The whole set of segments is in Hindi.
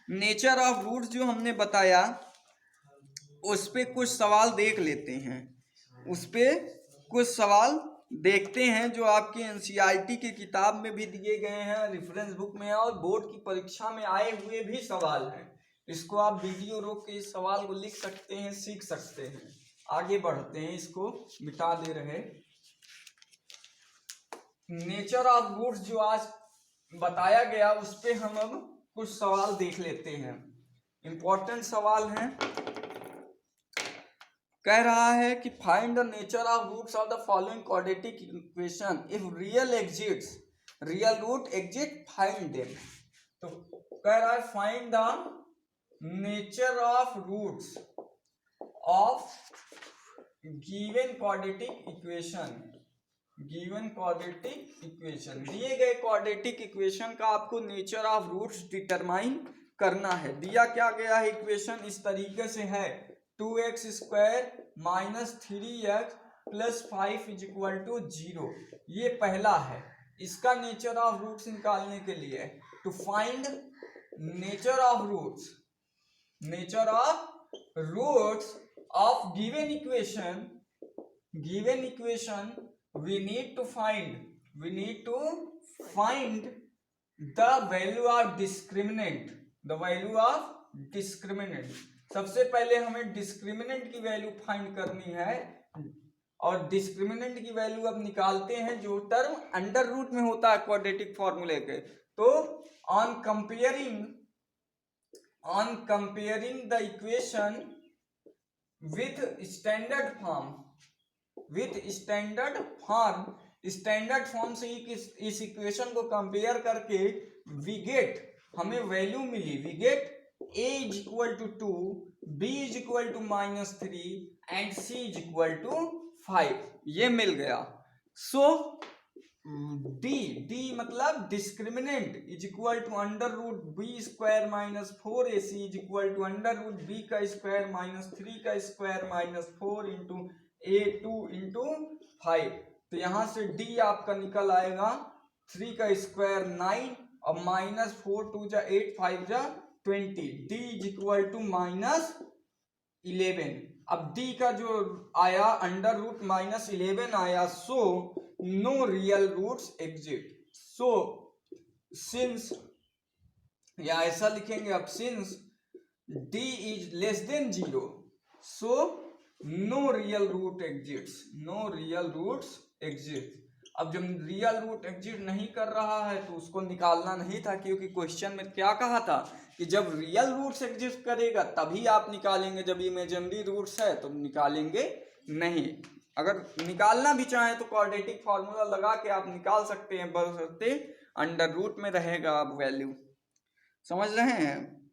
नेचर ऑफ रूट्स जो हमने बताया उस पे कुछ सवाल देख लेते हैं, उस पे कुछ सवाल देखते हैं जो आपके एनसीईआरटी की किताब में भी दिए गए हैं, रेफरेंस बुक में और बोर्ड की परीक्षा में आए हुए भी सवाल हैं। इसको आप वीडियो रोक के इस सवाल को लिख सकते हैं, सीख सकते हैं। आगे बढ़ते हैं, इसको मिटा दे रहे। नेचर ऑफ रूट्स जो आज बताया गया उस पे हम अब कुछ सवाल देख लेते हैं। इंपॉर्टेंट सवाल हैं। कह रहा है कि find the nature of roots of the following quadratic equation if real exists, real root exist find them. तो कह रहा है find the nature of roots of given quadratic equation. Given quadratic equation, दिए गए क्वाड्रेटिक इक्वेशन का आपको नेचर ऑफ रूट्स डिटरमाइन करना है। दिया क्या गया है इक्वेशन, इस तरीके से है 2x square minus 3x plus 5 is equal to 0। ये पहला है। इसका नेचर ऑफ रूट्स निकालने के लिए to find nature of roots, nature of roots of given equation, given equation we need to find the value of discriminant, the value of discriminant। सबसे पहले हमें डिस्क्रिमिनेंट की वैल्यू फाइंड करनी है और डिस्क्रिमिनेंट की वैल्यू अब निकालते हैं जो टर्म अंडर रूट में होता है क्वाड्रेटिक फॉर्मूले के। तो on comparing the equation with standard form, standard form से इस इक्वेशन को कंपेयर करके वी गेट, हमें वैल्यू मिली, we get a is equal to 2, b is equal to -3 and c is equal to 5। ये मिल गया। सो d मतलब discriminant is equal to under root b square minus 4ac is equal to under root b का स्क्वायर माइनस 3 का square minus 4 into a2 into 5। तो यहां से d आपका निकल आएगा 3 का स्क्वायर 9 और माइनस 4 2 जा 8 5 जा 20। d is equal to -11। अब d का जो आया अंडर रूट -11 आया। So no real roots exist. So since, या ऐसा लिखेंगे अब, since d is less than 0 so no real root exists, no real roots exist. अब जब रियल रूट एग्जिट नहीं कर रहा है तो उसको निकालना नहीं था, क्योंकि क्वेश्चन में क्या कहा था कि जब रियल रूट्स एग्जिस्ट करेगा तभी आप निकालेंगे, जब इमेजिनरी रूट्स है तो निकालेंगे नहीं। अगर निकालना भी चाहें तो क्वाड्रेटिक फॉर्मूला लगा के आप निकाल सकते हैं, बशर्ते अंडर रूट में रहेगा आप वैल्यू। समझ रहे हैं।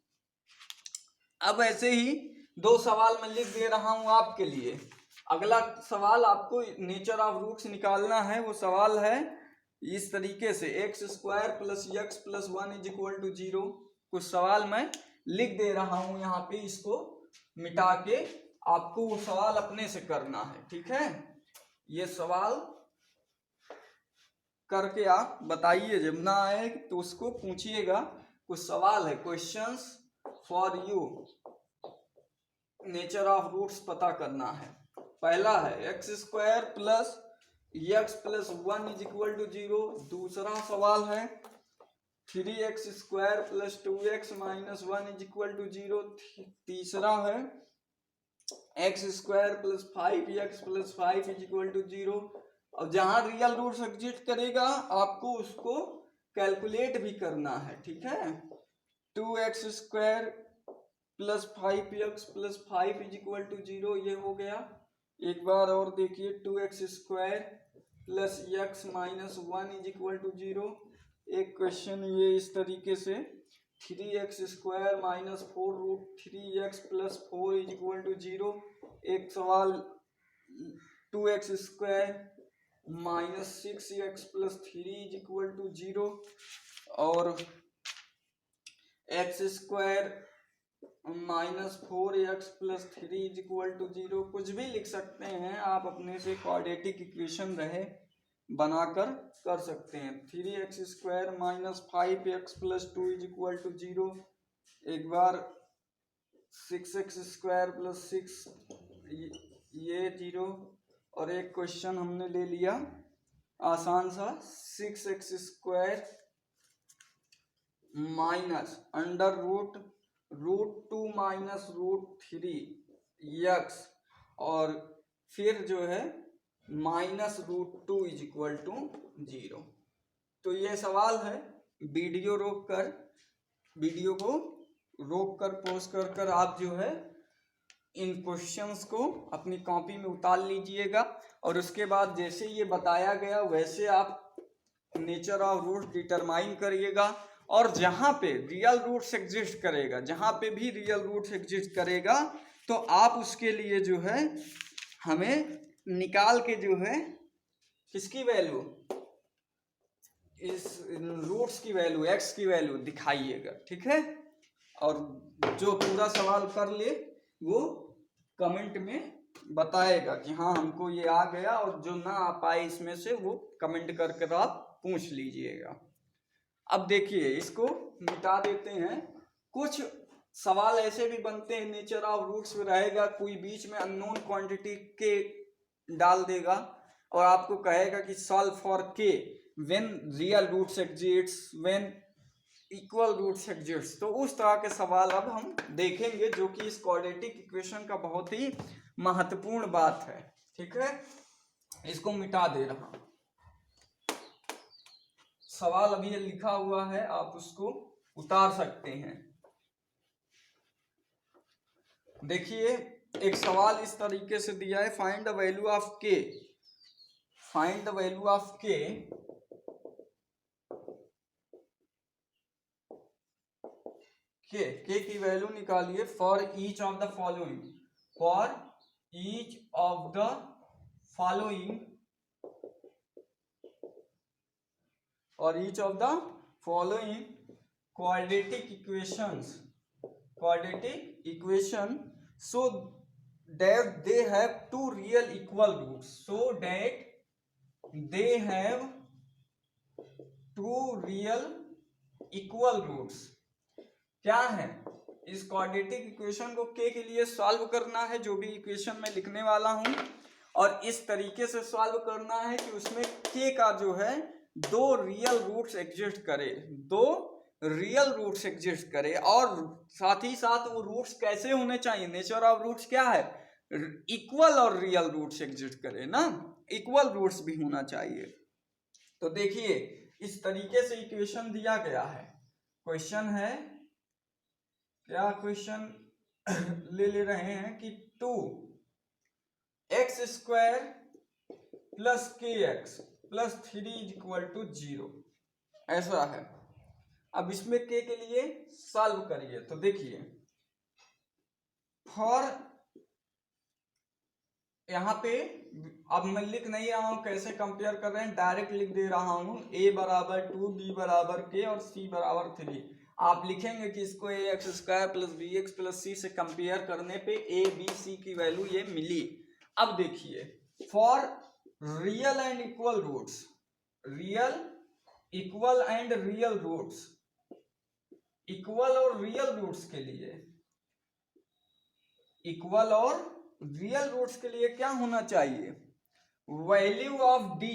अब ऐसे ही 2 सवाल मैं लिख दे रहा हूं आपके लिए। अगला सवाल आपको नेचर ऑफ रूट्स निकालना है। वो सवाल है इस तरीके से x square plus x plus 1 is equal to 0। कुछ सवाल मैं लिख दे रहा हूं यहाँ पे, इसको मिटा के आपको वो सवाल अपने से करना है, ठीक है। ये सवाल करके आप बताइए, जब ना आए तो उसको पूछिएगा। कुछ सवाल है, questions for you, nature of roots पता करना है। पहला है x square plus x plus 1 is equal to 0। दूसरा सवाल है 3x square plus 2x minus 1 is equal to 0। तीसरा है x square plus 5x plus 5 is equal to 0। और जहां रियल रूट्स एग्जिस्ट करेगा आपको उसको कैलकुलेट भी करना है, ठीक है। 2x square plus 5x plus 5 is equal to 0, ये हो गया। एक बार और देखिए 2x square plus x minus 1 is equal to 0। एक क्वेश्चन ये इस तरीके से 3x square minus 4 root 3x plus 4 is equal to 0। एक सवाल 2x square minus 6x plus 3 is equal to 0 और x square minus 4x plus 3 is equal to 0। कुछ भी लिख सकते हैं आप, अपने से क्वाड्रेटिक इक्वेशन रहे बनाकर कर सकते हैं। 3x square minus 5x plus 2 is equal to 0। एक बार 6x² + 6 ये 0, और एक क्वेश्चन हमने ले लिया आसान सा 6x² माइनस √2 माइनस √3x, और फिर जो है -√2 = 0। तो ये सवाल है। वीडियो को रोक कर पॉज कर आप जो है इन क्वेश्चंस को अपनी कॉपी में उतार लीजिएगा, और उसके बाद जैसे ये बताया गया वैसे आप नेचर ऑफ रूट्स डिटरमाइन करिएगा, और जहाँ पे रियल रूट्स एग्जिस्ट करेगा तो आप उसके लिए जो है हमें निकाल के जो है किसकी वैल्यू, इस रूट्स की वैल्यू, x की वैल्यू दिखाइएगा, ठीक है। और जो पूरा सवाल कर ले वो कमेंट में बताएगा कि हाँ हमको ये आ गया, और जो ना आ पाए इसमें से वो कमेंट करके आप पूछ लीजिएगा। अब देखिए इसको मिटा देते हैं। कुछ सवाल ऐसे भी बनते हैं नेचर ऑफ रूट्स में रहेगा, कोई बीच में अननोन क्वांटिटी के डाल देगा और आपको कहेगा कि solve for K when real roots exist, when equal roots exist. तो उस तरह के सवाल अब हम देखेंगे, जो कि इस क्वाड्रेटिक इक्वेशन का बहुत ही महत्वपूर्ण बात है, ठीक है। इसको मिटा दे रहा हूं। सवाल अभी ये लिखा हुआ है, आप उसको उतार सकते हैं। देखिए एक सवाल इस तरीके से दिया है, फाइंड द वैल्यू ऑफ के, के की वैल्यू निकालिए for each of the following, quadratic equation so that they have two real equal roots, क्या है इस क्वाड्रेटिक इक्वेशन को के लिए सॉल्व करना है, जो भी इक्वेशन मैं लिखने वाला हूं, और इस तरीके से सॉल्व करना है कि उसमें के का जो है दो रियल रूट्स एग्जिस्ट करे, और साथ ही साथ वो रूट्स कैसे होने चाहिए, नेचर ऑफ रूट्स क्या है, इक्वल और रियल रूट्स एग्जिस्ट करे ना, इक्वल रूट्स भी होना चाहिए। तो देखिए इस तरीके से इक्वेशन दिया गया है। क्वेश्चन है क्या, क्वेश्चन ले रहे हैं कि 2x² + kx + 3 = 0, ऐसा है। अब इसमें के लिए सॉल्व करिए। तो देखिए फॉर, यहाँ पे अब मैं लिख नहीं रहा हूं कैसे कंपेयर कर रहे हैं, डायरेक्ट लिख दे रहा हूं a = 2, b = k और c = 3। आप लिखेंगे कि इसको ax² + bx + c से कंपेयर करने पे a b c की वैल्यू ये मिली। अब देखिए for real and equal roots, equal और रियल रूट्स के लिए, इक्वल और रियल रूट्स के लिए क्या होना चाहिए, value of d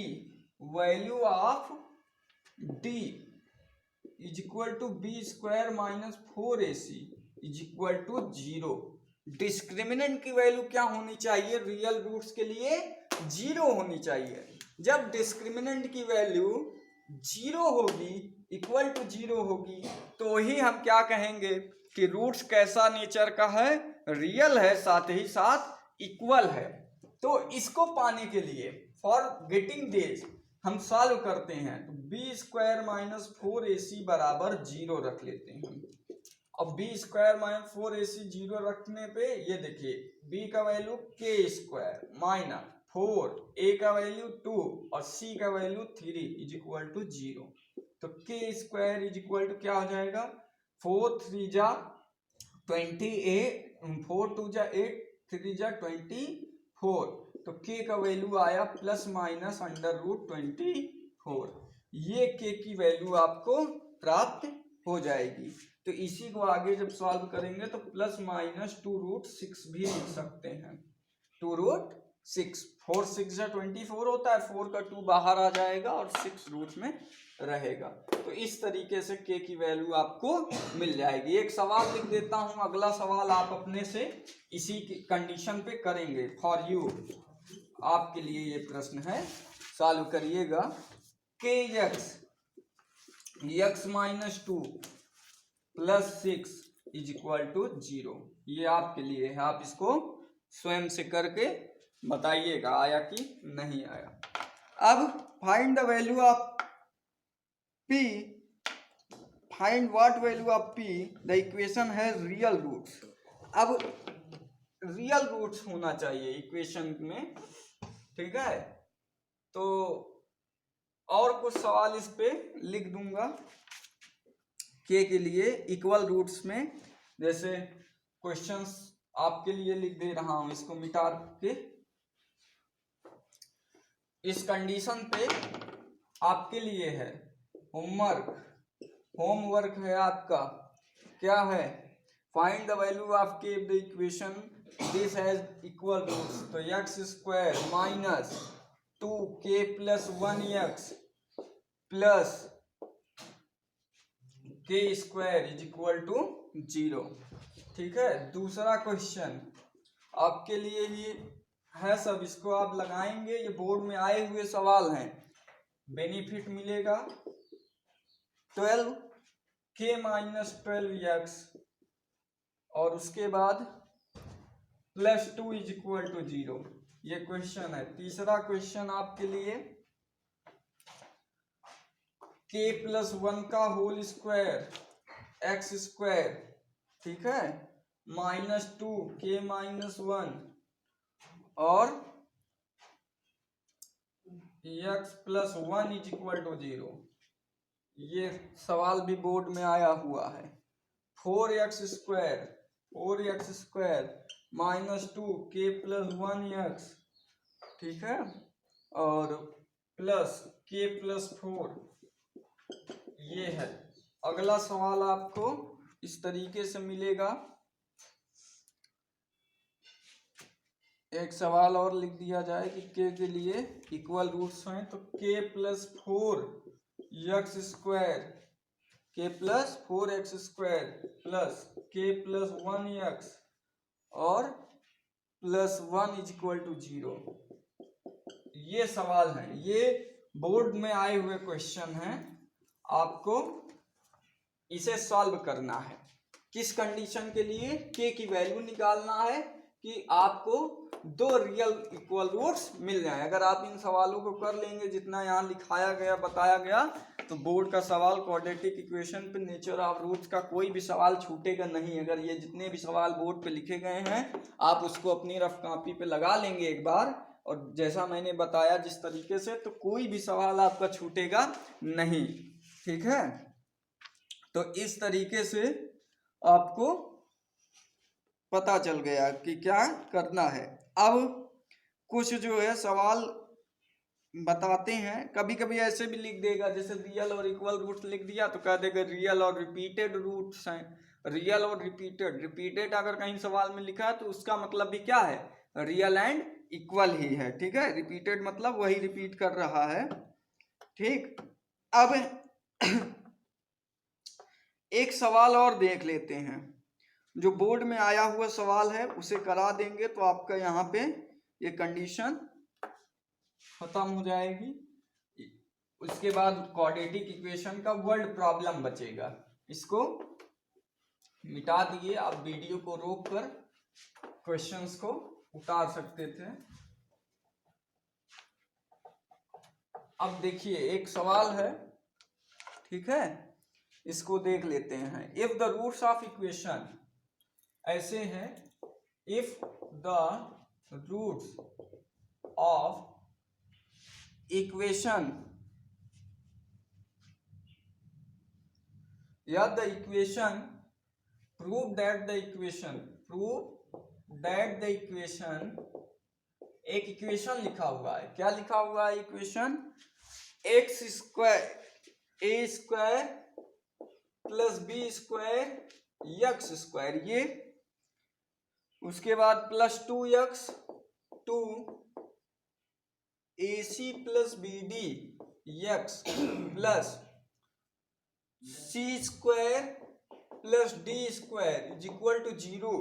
= b² - 4ac = 0। Discriminant की वैल्यू क्या होनी चाहिए, रियल रूट्स के लिए 0 होनी चाहिए। जब डिस्क्रिमिनेंट की वैल्यू 0 होगी, =0 होगी, तो ही हम क्या कहेंगे कि रूट्स कैसा नेचर का है, रियल है, साथ ही साथ इक्वल है। तो इसको पाने के लिए फॉर गेटिंग दिस हम सॉल्व करते हैं, तो b² - 4ac = 0 रख लेते हैं। अब b² - 4ac 0 रखने पे ये देखिए b का वैल्यू k² - 4, a का वैल्यू 2 और c का वैल्यू 3 = 0। तो k² क्या हो जाएगा, 4 3 जा 28, 4 2 जा 8, 3 जा 24, तो k का वैल्यू आया ±√24। ये k की वैल्यू आपको प्राप्त हो जाएगी। तो इसी को आगे जब सॉल्व करेंगे तो प्लस माइनस 2√6 भी लिख सकते हैं। 2√6, 4 6 या 24 होता है, 4 का 2 बाहर आ जाएगा और 6 रूट में रहेगा। तो इस तरीके से k की वैल्यू आपको मिल जाएगी। एक सवाल लिख देता हूं, अगला सवाल आप अपने से इसी कंडीशन पे करेंगे। फॉर यू, आपके लिए ये प्रश्न है, सॉल्व करिएगा। x minus 2 plus 6 is equal to 0। ये आपके लिए है, आप इसको स्वयं से करके बताइएगा आया कि नहीं आया। अब find the value of p, find what value of p, the equation has real roots. अब रियल रूट्स होना चाहिए इक्वेशन में, ठीक है। तो और कुछ सवाल इस पे लिख दूंगा k के लिए इक्वल रूट्स में, जैसे क्वेश्चंस आपके लिए लिख दे रहा हूं, इसको मिटा के। इस कंडीशन पे आपके लिए है होमवर्क है आपका, क्या है, find the value of k the equation this has equal roots. तो x² minus 2k plus 1x plus k² is equal to 0, ठीक है। दूसरा क्वेश्चन आपके लिए ही है, सब इसको आप लगाएंगे, ये बोर्ड में आए हुए सवाल हैं। बेनिफिट मिलेगा 12k माइनस 12x और उसके बाद प्लस 2 इज इक्वल टू 0, ये क्वेश्चन है। तीसरा क्वेश्चन आपके लिए k प्लस 1 का होल स्क्वायर x², ठीक है, माइनस 2k माइनस 1 और x plus 1 is equal to 0। ये सवाल भी बोर्ड में आया हुआ है। 4x² minus 2k plus 1x, ठीक है, और प्लस k प्लस 4, ये है। अगला सवाल आपको इस तरीके से मिलेगा। एक सवाल और लिख दिया जाए कि k के लिए इक्वल रूट्स हैं, तो k plus 4x² k plus 4x² plus k plus 1x और प्लस 1 इज इक्वल टू 0। ये सवाल हैं, ये बोर्ड में आए हुए क्वेश्चन हैं, आपको इसे सॉल्व करना है। किस कंडीशन के लिए, k की वैल्यू निकालना है कि आपको दो रियल इक्वल रूट्स मिल जाएं। अगर आप इन सवालों को कर लेंगे जितना यहाँ लिखाया गया बताया गया, तो बोर्ड का सवाल क्वाड्रेटिक इक्वेशन पे नेचर ऑफ रूट्स का कोई भी सवाल छूटेगा नहीं। अगर ये जितने भी सवाल बोर्ड पे लिखे गए हैं आप उसको अपनी रफ कॉपी पे लगा लेंगे एक बार, और जैसा मैंने बताया जिस तरीके से, तो कोई भी सवाल आपका छूटेगा नहीं, ठीक है। तो इस तरीके से आपको पता चल गया कि क्या करना है। अब कुछ जो है सवाल बताते हैं, कभी कभी ऐसे भी लिख देगा, जैसे रियल और इक्वल रूट्स लिख दिया तो कह देगा रियल और रिपीटेड रूट्स हैं। रियल और रिपीटेड अगर कहीं सवाल में लिखा है तो उसका मतलब भी क्या है, रियल एंड इक्वल ही है, ठीक है। रिपीटेड मतलब वही रिपीट कर रहा है, ठीक। अब एक सवाल और देख लेते हैं, जो बोर्ड में आया हुआ सवाल है उसे करा देंगे तो आपका यहाँ पे ये कंडीशन खत्म हो जाएगी। उसके बाद क्वाड्रेटिक इक्वेशन का वर्ड प्रॉब्लम बचेगा, इसको मिटा दिए। आप वीडियो को रोक कर क्वेश्चंस को उतार सकते थे। अब देखिए एक सवाल है, ठीक है, इसको देख लेते हैं। If the roots of equation, ऐसे हैं, if the roots of equation या the equation prove that the equation, एक इक्वेशन लिखा हुआ है, क्या लिखा हुआ है equation, x² a² plus b square x square ये, उसके बाद plus 2x 2 AC plus BD x plus C square plus D square is equal to 0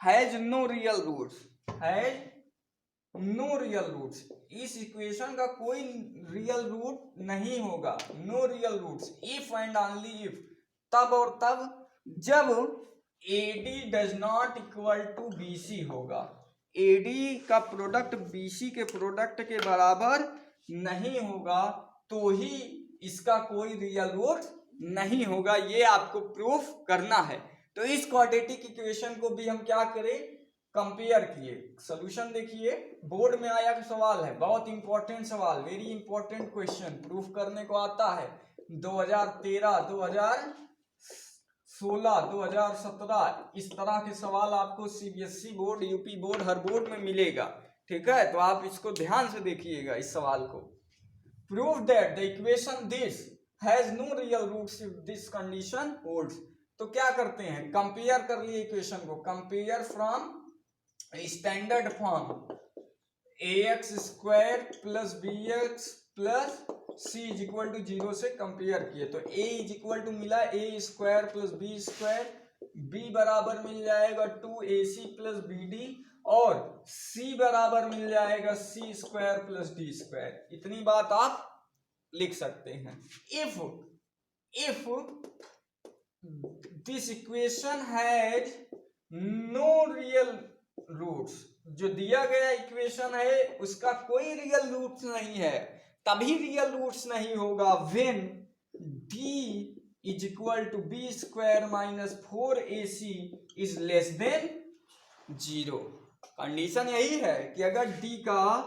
has no real roots, has no real roots. इस इक्वेशन का कोई रियल रूट नहीं होगा, no real roots. If and only if, तब और तब जब AD does not equal to BC होगा। AD का प्रोडक्ट BC के प्रोडक्ट के बराबर नहीं होगा तो ही इसका कोई रियल रूट नहीं होगा, ये आपको प्रूफ करना है। तो इस क्वाड्रेटिक इक्वेशन को भी हम क्या करें, कंपेयर किए। सॉल्यूशन देखिए, बोर्ड में आया सवाल है, बहुत इंपॉर्टेंट सवाल, वेरी इंपॉर्टेंट क्वेश्चन, प्रूफ करने को आता है। 2013, 2016, 2017 इस तरह के सवाल आपको CBSE बोर्ड, यूपी बोर्ड, हर बोर्ड में मिलेगा। ठीक है, तो आप इसको ध्यान से देखिएगा इस सवाल को। Prove that the equation this has no real roots if this condition holds. तो क्या करते हैं, कंपेयर कर लिए इक्वेशन को, compare from standard form ax square plus bx plus c is equal to 0 से कंपेयर किए। तो a इज इक्वल टू मिला a square plus b square, b बराबर मिल जाएगा 2ac प्लस bd और c बराबर मिल जाएगा c square plus d square. इतनी बात आप लिख सकते हैं। If this equation has no real roots, जो दिया गया इक्वेशन है उसका कोई रियल रूट्स नहीं है, तभी रियल रूट्स नहीं होगा when d is equal to B square minus 4ac is less than 0। Condition यही है कि अगर d का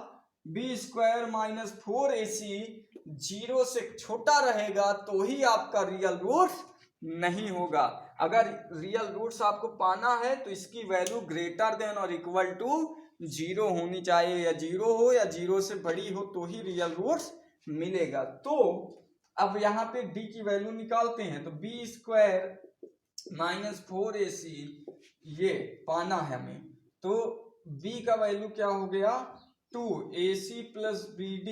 बी स्क्वायर माइनस 4ac 0 से छोटा रहेगा तो ही आपका रियल रूट्स नहीं होगा। अगर रियल रूट्स आपको पाना है तो इसकी वैल्यू ग्रेटर देन और इक्वल टू 0 होनी चाहिए, या 0 हो या 0 से बड़ी हो तो ही रियल रूट्स मिलेगा। तो अब यहाँ पे d की वैल्यू निकालते हैं, तो बी स्क्वायर माइनस 4ac ये पाना है हमें, तो b का वैल्यू क्या हो गया 2ac प्लस bd।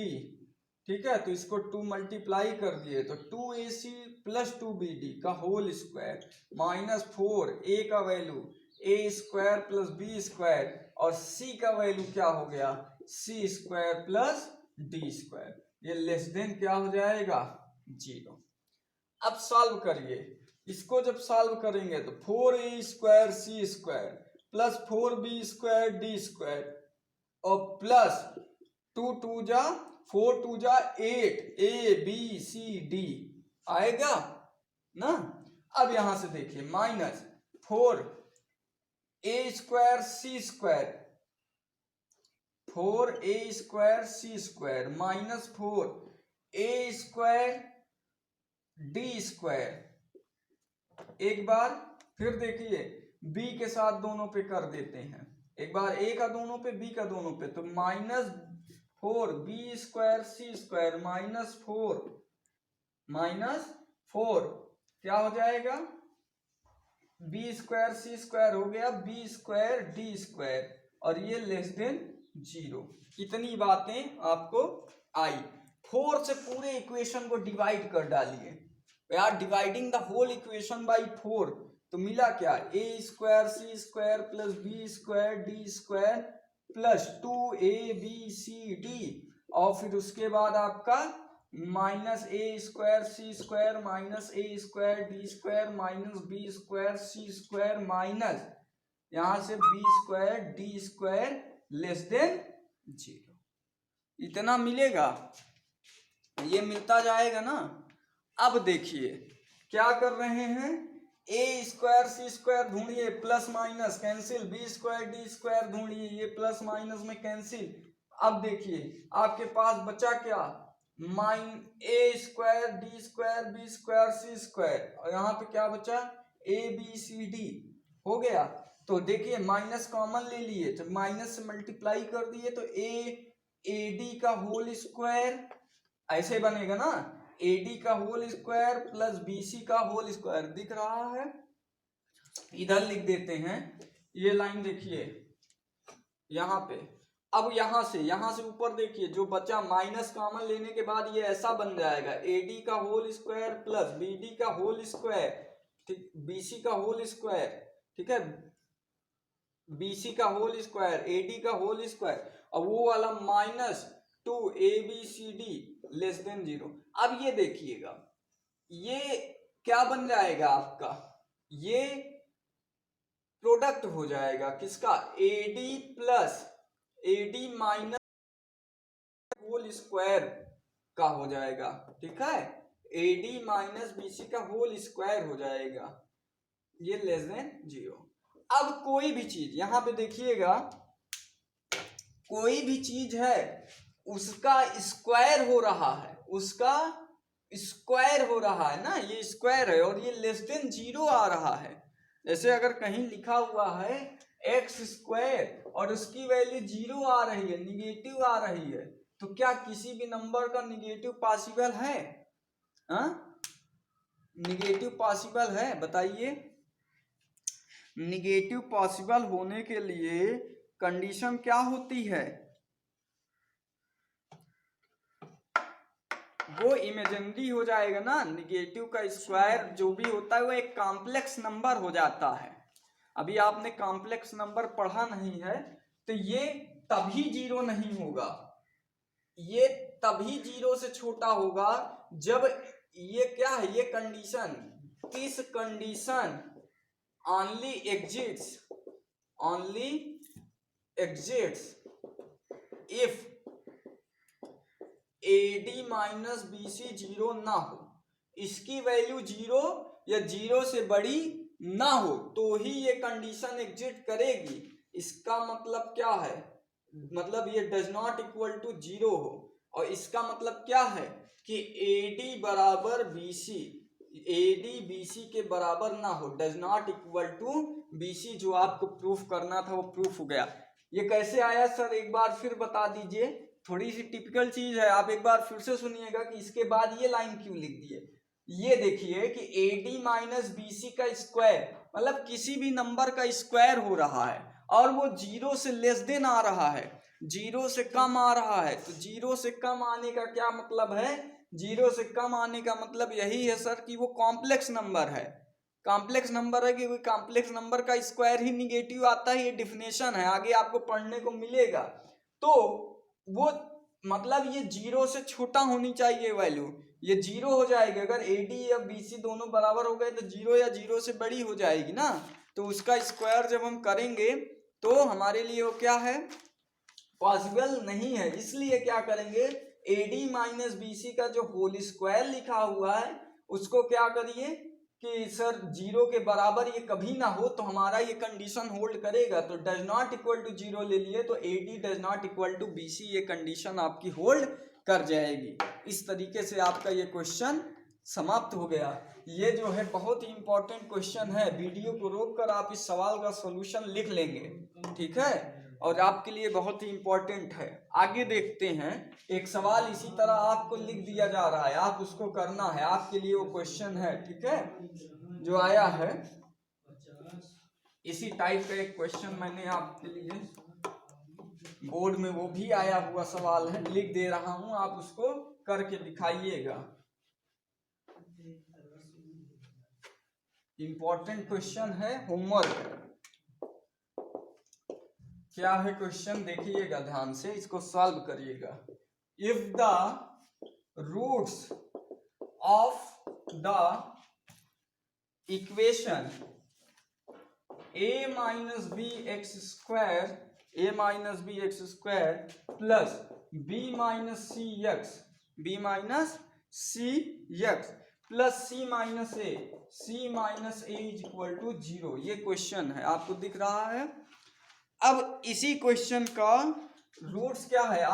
ठीक है, तो इसको 2 मल्टीप्लाई कर दिए तो 2ac प्लस 2bd का होल स्क्वायर माइनस 4 a का value a square plus b square और c का वैल्यू क्या हो गया c square plus d square, ये लेस देन क्या हो जाएगा 0। अब सॉल्व करिए इसको, जब सॉल्व करेंगे तो 4a square c square plus 4b square d square और प्लस 2 2 जा 4 2 जा 8 a b c d आएगा ना। अब यहां से देखिए minus 4 a square c square 4a square c square minus 4 a square d square. एक बार फिर देखिए b के साथ दोनों पे कर देते हैं, एक बार a का दोनों पे b का दोनों पे, तो minus 4 b square c square minus 4 क्या हो जाएगा b स्क्वायर c स्क्वायर हो गया b स्क्वायर d स्क्वायर और ये लेस देन 0। इतनी बातें आपको आई। 4 से पूरे इक्वेशन को डिवाइड कर डालिए यार, dividing the whole equation by 4, तो मिला क्या a square c square plus b square d square plus 2abcd और फिर उसके बाद आपका minus a square c square minus a square d square minus b square c square minus यहां से b square d square less than 0। इतना मिलेगा, ये मिलता जाएगा ना। अब देखिए क्या कर रहे हैं, a स्क्वायर c स्क्वायर ढूंढिए plus minus cancel, b square d square ढूंढिए ये प्लस माइनस में कैंसिल। अब देखिए आपके पास बचा क्या a square d square b square c square और यहाँ पे क्या बचा a b c d हो गया। तो देखिए माइनस कॉमन ले लिए तो माइनस से मल्टीप्लाई कर दिए तो a d का होल स्क्वायर ऐसे बनेगा ना, AD का होल स्क्वायर प्लस BC का होल स्क्वायर दिख रहा है, इधर लिख देते हैं। ये लाइन देखिए यहाँ पे। अब यहाँ से ऊपर देखिए, जो बचा माइनस कॉमन लेने के बाद ये ऐसा बन जाएगा, AD का होल स्क्वायर प्लस BD का होल स्क्वायर, ठीक, BC का होल स्क्वायर, ठीक है, BC का होल स्क्वायर, AD का होल स्क्वायर, और वो वाला माइनस 2ABCD लेस देन 0। अब ये देखिएगा, ये क्या बन जाएगा आपका, ये प्रोडक्ट हो जाएगा किसका, AD माइनस होल स्क्वायर का हो जाएगा, ठीक है, AD माइनस BC का होल स्क्वायर हो जाएगा, ये लेस देन 0। अब कोई भी चीज यहां पे देखिएगा, कोई भी चीज है उसका स्क्वायर हो रहा है, उसका स्क्वायर हो रहा है ना, ये स्क्वायर है और ये लेस देन 0 आ रहा है। जैसे अगर कहीं लिखा हुआ है एक्स स्क्वायर और उसकी वैल्यू 0 आ रही है, निगेटिव आ रही है, तो क्या किसी भी नंबर का निगेटिव पॉसिबल है? निगेटिव पॉसिबल है? बताइए। निगेटिव पॉसिबल होने के लिए कंडीशन क्या होती है? वो इमेजिनरी हो जाएगा ना, निगेटिव का स्क्वायर जो भी होता है वो एक कॉम्प्लेक्स नंबर हो जाता है। अभी आपने कॉम्प्लेक्स नंबर पढ़ा नहीं है, तो ये तभी 0 नहीं होगा, ये तभी 0 से छोटा होगा जब ये क्या है, ये condition, this condition only exists if AD minus BC 0 ना हो, इसकी वैल्यू 0 या 0 से बड़ी ना हो तो ही ये कंडीशन एग्जिस्ट करेगी। इसका मतलब क्या है, मतलब ये डज नॉट इक्वल टू 0 हो, और इसका मतलब क्या है कि AD बराबर BC, AD BC के बराबर ना हो, does not equal to BC, जो आपको प्रूफ करना था वो प्रूफ हो गया। ये कैसे आया सर, एक बार फिर बता दीजिए, थोड़ी सी टिपिकल चीज है, आप एक बार फिर से सुनिएगा कि इसके बाद ये लाइन क्यों लिख दिए। ये देखिए कि AD माइनस BC का स्क्वायर, मतलब किसी भी नंबर का स्क्वायर हो रहा है और वो 0 से लेस देन आ रहा है, 0 से कम आ रहा है, तो 0 से कम आने का क्या मतलब है, 0 से कम आने का मतलब यही है सर कि वो कॉम्प्लेक्स नंबर है। कॉम्प्लेक्स नंबर है कि कोई कॉम्प्लेक्स नंबर का स्क्वायर ही निगेटिव आता है, ये डिफिनेशन है, आगे आपको पढ़ने को मिलेगा। तो वो मतलब ये 0 से छोटा होनी चाहिए वैल्यू, ये 0 हो जाएगी। अगर AD या BC दोनों बराबर हो गए तो 0 या 0 से बड़ी हो जाएगी ना, तो उसका स्क्वायर जब हम करेंगे तो हमारे लिए वो क्या है, पॉसिबल नहीं है। इसलिए क्या करेंगे, AD माइनस BC का जो होल स्क्वायर लिखा हुआ है उसको क्या करिए कि सर 0 के बराबर ये कभी ना हो, तो हमारा ये कंडीशन होल्ड करेगा, तो डज नॉट इक्वल टू 0 ले लिए तो AD does not equal to BC, ये कंडीशन आपकी होल्ड कर जाएगी। इस तरीके से आपका ये क्वेश्चन समाप्त हो गया। ये जो है बहुत ही इंपॉर्टेंट क्वेश्चन है, वीडियो को रोककर आप इस सवाल का सॉल्यूशन लिख लेंगे, ठीक है, और आपके लिए बहुत ही इंपॉर्टेंट है। आगे देखते हैं, एक सवाल इसी तरह आपको लिख दिया जा रहा है, आप उसको करना है, आपके लिए वो क्वेश्चन है, ठीक है, जो आया है इसी टाइप का एक क्वेश्चन मैंने आपके लिए बोर्ड में वो भी आया हुआ सवाल है, लिख दे रहा हूं, आप उसको करके दिखाइएगा। इंपॉर्टेंट क्वेश्चन है, होमवर्क। क्या है क्वेश्चन, देखिएगा ध्यान से, इसको सॉल्व करिएगा। If the roots of the equation a minus B X square plus b minus C X plus c minus a is equal to 0, ये क्वेश्चन है, आपको दिख रहा है। अब इसी क्वेश्चन का रूट्स क्या है,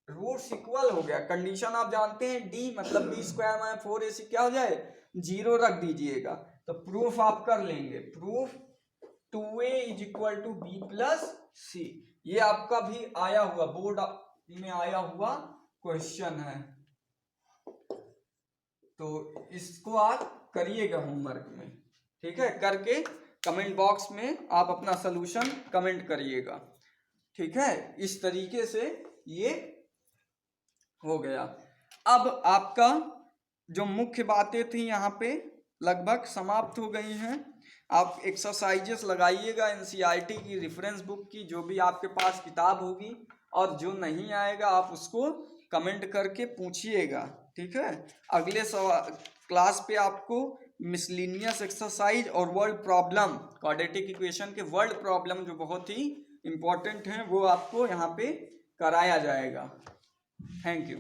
रूट्स इक्वल हो गया। कंडीशन आप जानते हैं, d मतलब b स्क्वायर माइनस 4ac क्या हो जाए, 0 रख दीजिएगा, तो प्रूफ आप कर लेंगे। Proof 2a is equal to b plus c, ये आपका भी आया हुआ बोर्ड में आया हुआ क्वेश्चन है। तो इसको आप करिएगा होमवर्क में, ठीक है। करके कमेंट बॉक्स में आप अपना सलूशन कमेंट करिएगा, ठीक है। इस तरीके से ये हो गया। अब आपका जो मुख्य बातें थी यहाँ पे लगभग समाप्त हो गई हैं। आप एक्सरसाइजेस लगाइएगा एनसीईआरटी की, रेफरेंस बुक की, जो भी आपके पास किताब होगी, और जो नहीं आएगा आप उसको कमेंट करके पूछिएगा, ठीक है। अगले क्लास पे आपको मिसलिनियस एक्सरसाइज और वर्ड प्रॉब्लम, क्वाड्रेटिक इक्वेशन के वर्ड प्रॉब्लम जो बहुत ही इंपॉर्टेंट हैं, वो आपको यहाँ पे कराया जाएगा। Thank you.